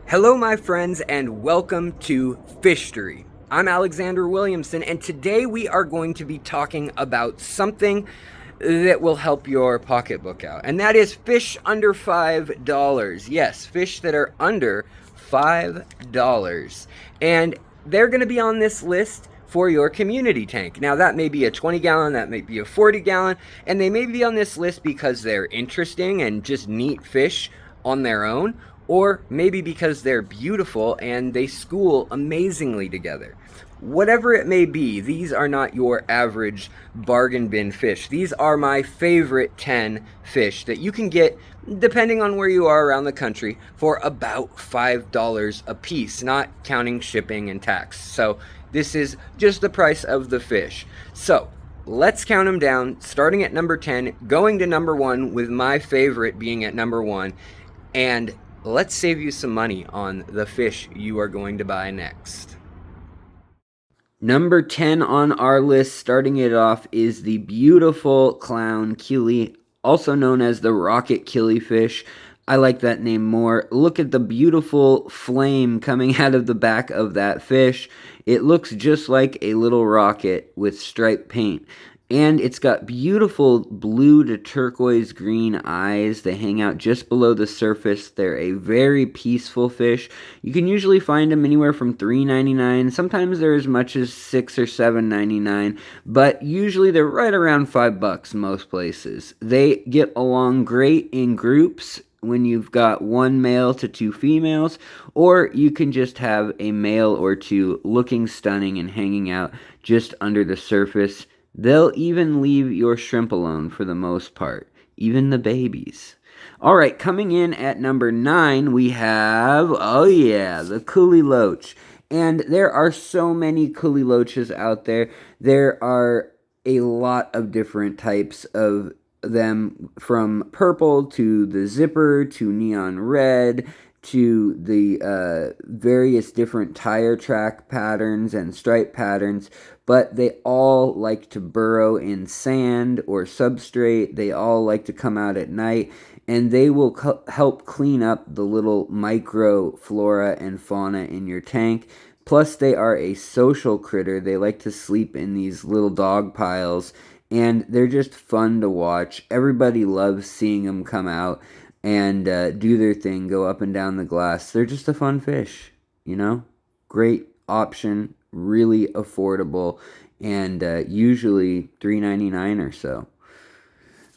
Hello, my friends, and welcome to FISHTORY. I'm Alexander Williamson, and today we are going to be talking about something that will help your pocketbook out, and that is fish under $5. Yes, fish that are under $5. And they're going to be on this list for your community tank. Now, that may be a 20-gallon, that may be a 40-gallon, and they may be on this list because they're interesting and just neat fish on their own, or maybe because they're beautiful and they school amazingly together. Whatever it may be, these are not your average bargain bin fish. These are my favorite 10 fish that you can get, depending on where you are around the country, for about $5 a piece, not counting shipping and tax. So this is just the price of the fish. So let's count them down, starting at number 10, going to number 1, with my favorite being at number 1. And let's save you some money on the fish you are going to buy next. Number 10 on our list, starting it off, is the beautiful clown killi, also known as the rocket killifish. I like that name more. Look at the beautiful flame coming out of the back of that fish. It looks just like a little rocket with striped paint. And it's got beautiful blue to turquoise green eyes. They hang out just below the surface. They're a very peaceful fish. You can usually find them anywhere from $3.99. Sometimes they're as much as $6 or $7.99. But usually they're right around $5 most places. They get along great in groups when you've got one male to two females, or you can just have a male or two looking stunning and hanging out just under the surface. They'll even leave your shrimp alone for the most part, even the babies. All right, coming in at number 9, we have, the Kuhli loach. And there are so many Kuhli loaches out there. There are a lot of different types of them, from purple to the zipper to neon red to the various different tire track patterns and stripe patterns, but they all like to burrow in sand or substrate. They all like to come out at night, and they will help clean up the little micro flora and fauna in your tank. Plus, they are a social critter. They like to sleep in these little dog piles, and they're just fun to watch. Everybody loves seeing them come out and do their thing, go up and down the glass. They're just a fun fish, you know? Great option, really affordable, and usually $3.99 or so.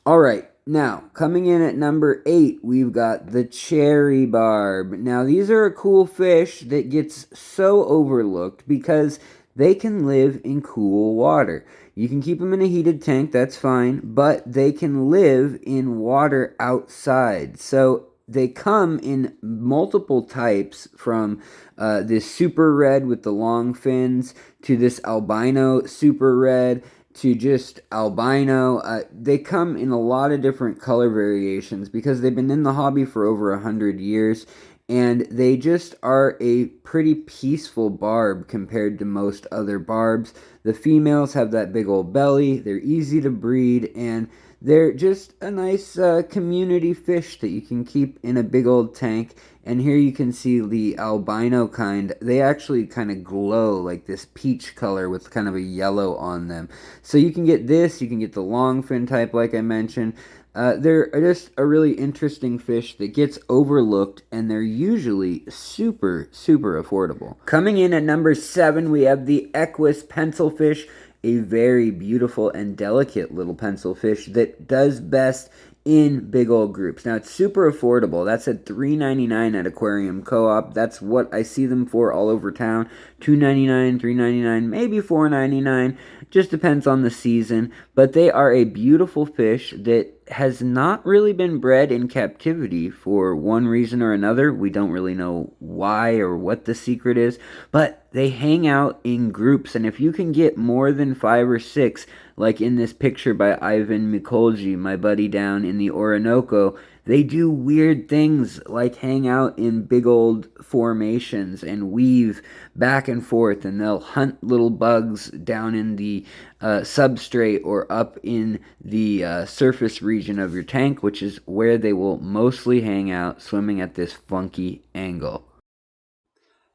All right, now, coming in at number 8, we've got the cherry barb. Now, these are a cool fish that gets so overlooked because they can live in cool water. You can keep them in a heated tank, that's fine, but they can live in water outside. So they come in multiple types, from this super red with the long fins to this albino super red to just albino. They come in a lot of different color variations because they've been in the hobby for over 100 years. And they just are a pretty peaceful barb compared to most other barbs. The females have that big old belly, they're easy to breed, and they're just a nice community fish that you can keep in a big old tank. And here you can see the albino kind. They actually kind of glow like this peach color with kind of a yellow on them. So you can get this, you can get the long fin type like I mentioned. They're just a really interesting fish that gets overlooked, and they're usually super, super affordable. Coming in at number 7, we have the Eques pencilfish, a very beautiful and delicate little pencilfish that does best in big old groups. Now, it's super affordable. That's at $3.99 at Aquarium Co-op. That's what I see them for all over town. $2.99, $3.99, maybe $4.99. Just depends on the season. But they are a beautiful fish that has not really been bred in captivity for one reason or another. We don't really know why or what the secret is, but they hang out in groups, and if you can get more than 5 or 6, like in this picture by Ivan Mikolji, my buddy down in the Orinoco, they do weird things like hang out in big old formations and weave back and forth, and they'll hunt little bugs down in the substrate or up in the surface region of your tank, which is where they will mostly hang out, swimming at this funky angle.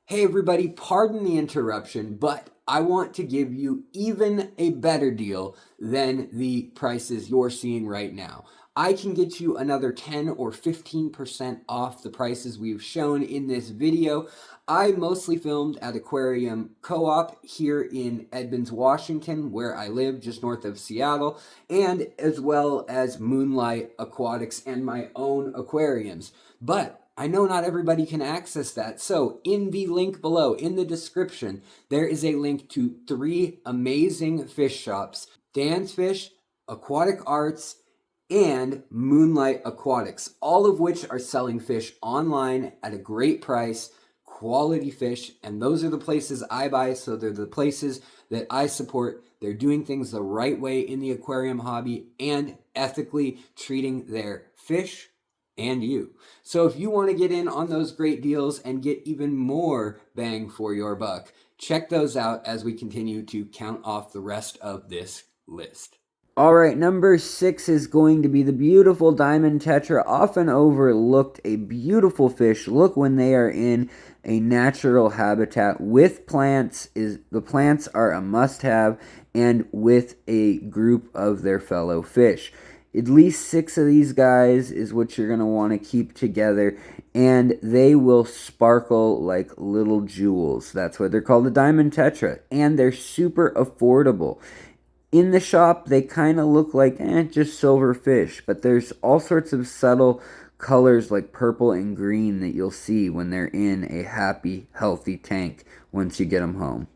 Hey everybody, pardon the interruption, but I want to give you even a better deal than the prices you're seeing right now. I can get you another 10 or 15% off the prices we've shown in this video. I mostly filmed at Aquarium Co-op here in Edmonds, Washington, where I live just north of Seattle, and as well as Moonlight Aquatics and my own aquariums. But I know not everybody can access that. So in the link below, in the description, there is a link to 3 amazing fish shops: Dan's Fish, Aquatic Arts, and Moonlight Aquatics, all of which are selling fish online at a great price, quality fish, and those are the places I buy, so they're the places that I support. They're doing things the right way in the aquarium hobby and ethically treating their fish and you. So if you want to get in on those great deals and get even more bang for your buck, check those out as we continue to count off the rest of this list. All right, number 6 is going to be the beautiful diamond tetra, often overlooked, a beautiful fish. Look when they are in a natural habitat with plants. The plants are a must-have, and with a group of their fellow fish. At least 6 of these guys is what you're going to want to keep together, and they will sparkle like little jewels. That's why they're called a diamond tetra, and they're super affordable. In the shop, they kind of look like just silver fish, but there's all sorts of subtle colors like purple and green that you'll see when they're in a happy, healthy tank once you get them home.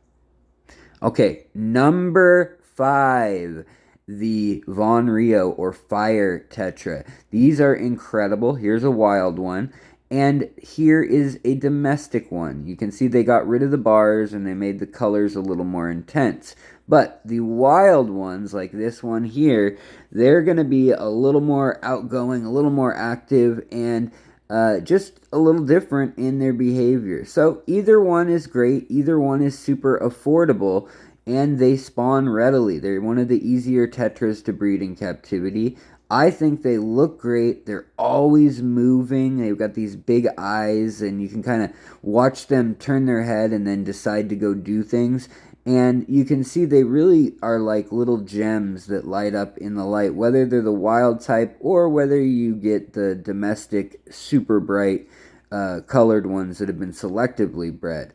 Okay, number 5. The Von Rio or Fire Tetra. These are incredible. Here's a wild one, and here is a domestic one. You can see they got rid of the bars and they made the colors a little more intense. But the wild ones, like this one here, they're going to be a little more outgoing, a little more active, and just a little different in their behavior. So either one is great. Either one is super affordable, and they spawn readily. They're one of the easier tetras to breed in captivity. I think they look great. They're always moving. They've got these big eyes, and you can kind of watch them turn their head and then decide to go do things. And you can see they really are like little gems that light up in the light, whether they're the wild type or whether you get the domestic super bright colored ones that have been selectively bred.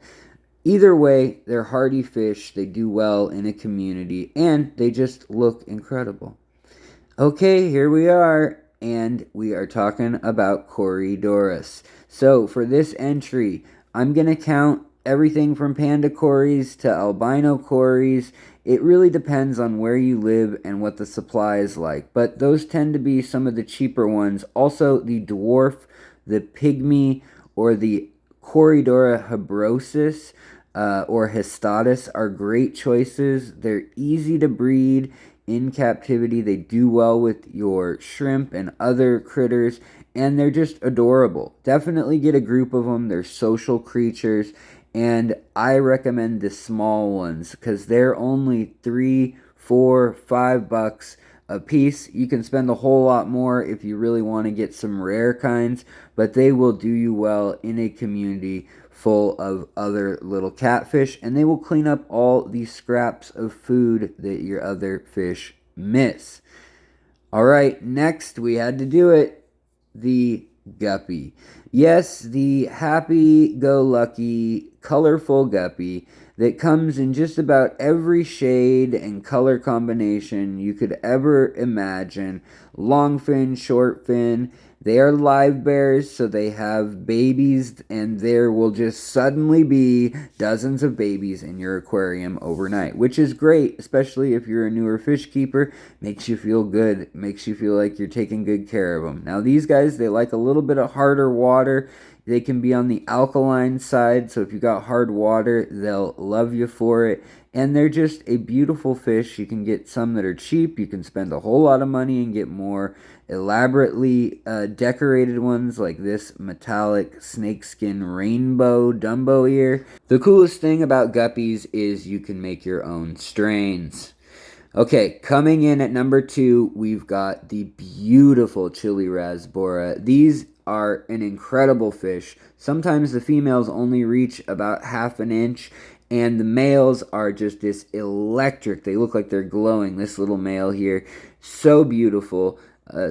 Either way, they're hardy fish, they do well in a community, and they just look incredible. Okay, here we are, and we are talking about Corydoras. So for this entry, I'm going to count everything from panda cories to albino cories. It really depends on where you live and what the supply is like, but those tend to be some of the cheaper ones. Also, the dwarf, the pygmy, or the Corydora habrosus or histatus are great choices. They're easy to breed in captivity. They do well with your shrimp and other critters, and they're just adorable. Definitely get a group of them. They're social creatures, and I recommend the small ones because they're only $3, $4, $5 a piece. You can spend a whole lot more if you really want to get some rare kinds, but they will do you well in a community full of other little catfish, and they will clean up all the scraps of food that your other fish miss. All right, next we had to do it, the guppy. Yes, the happy-go-lucky, colorful guppy that comes in just about every shade and color combination you could ever imagine. Long fin, short fin. They are live bears, so they have babies, and there will just suddenly be dozens of babies in your aquarium overnight, which is great, especially if you're a newer fish keeper. Makes you feel good. Makes you feel like you're taking good care of them. Now, these guys, they like a little bit of harder water. They can be on the alkaline side, so if you got hard water, they'll love you for it. And they're just a beautiful fish. You can get some that are cheap. You can spend a whole lot of money and get more elaborately decorated ones like this metallic snakeskin rainbow Dumbo ear. The coolest thing about guppies is you can make your own strains. Okay, coming in at number 2, we've got the beautiful chili rasbora. These are an incredible fish. Sometimes the females only reach about half an inch, and the males are just this electric. They look like they're glowing. This little male here, so beautiful.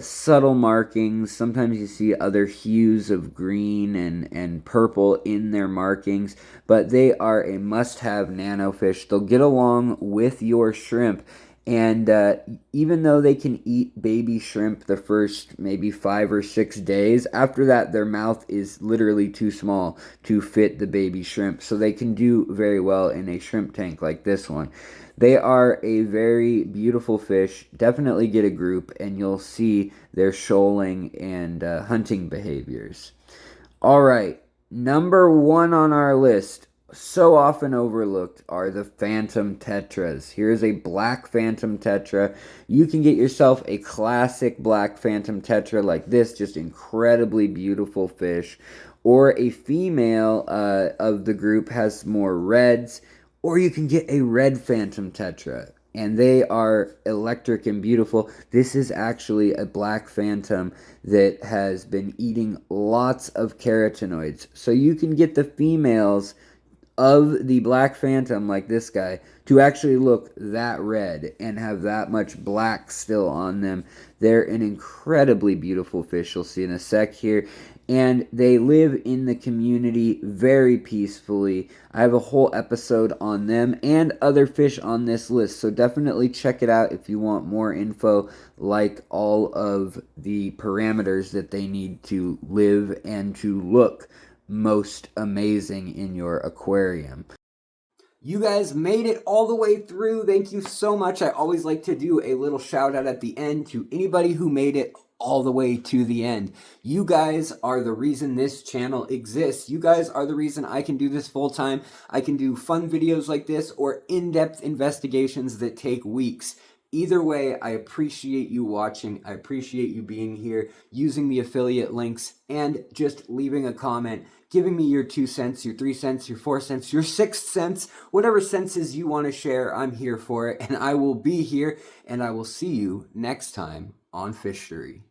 Subtle markings. Sometimes you see other hues of green and purple in their markings, but they are a must-have nano fish. They'll get along with your shrimp. And even though they can eat baby shrimp the first maybe 5 or 6 days, after that their mouth is literally too small to fit the baby shrimp. So they can do very well in a shrimp tank like this one. They are a very beautiful fish. Definitely get a group and you'll see their shoaling and hunting behaviors. All right, number 1 on our list, so often overlooked, are the phantom tetras. Here's a black phantom tetra. You can get yourself a classic black phantom tetra like this, just incredibly beautiful fish. Or a female of the group has more reds, or you can get a red phantom tetra. And they are electric and beautiful. This is actually a black phantom that has been eating lots of carotenoids. So you can get the females of the black phantom, like this guy, to actually look that red and have that much black still on them. They're an incredibly beautiful fish. You'll see in a sec here. And they live in the community very peacefully. I have a whole episode on them and other fish on this list, so definitely check it out if you want more info, like all of the parameters that they need to live and to look most amazing in your aquarium. You guys made it all the way through. Thank you so much. I always like to do a little shout out at the end to anybody who made it all the way to the end. You guys are the reason this channel exists. You guys are the reason I can do this full time. I can do fun videos like this or in-depth investigations that take weeks. Either way, I appreciate you watching. I appreciate you being here, using the affiliate links, and just leaving a comment, giving me your 2 cents, your 3 cents, your 4 cents, your 6 cents, whatever senses you want to share. I'm here for it, and I will be here, and I will see you next time on FISHTORY.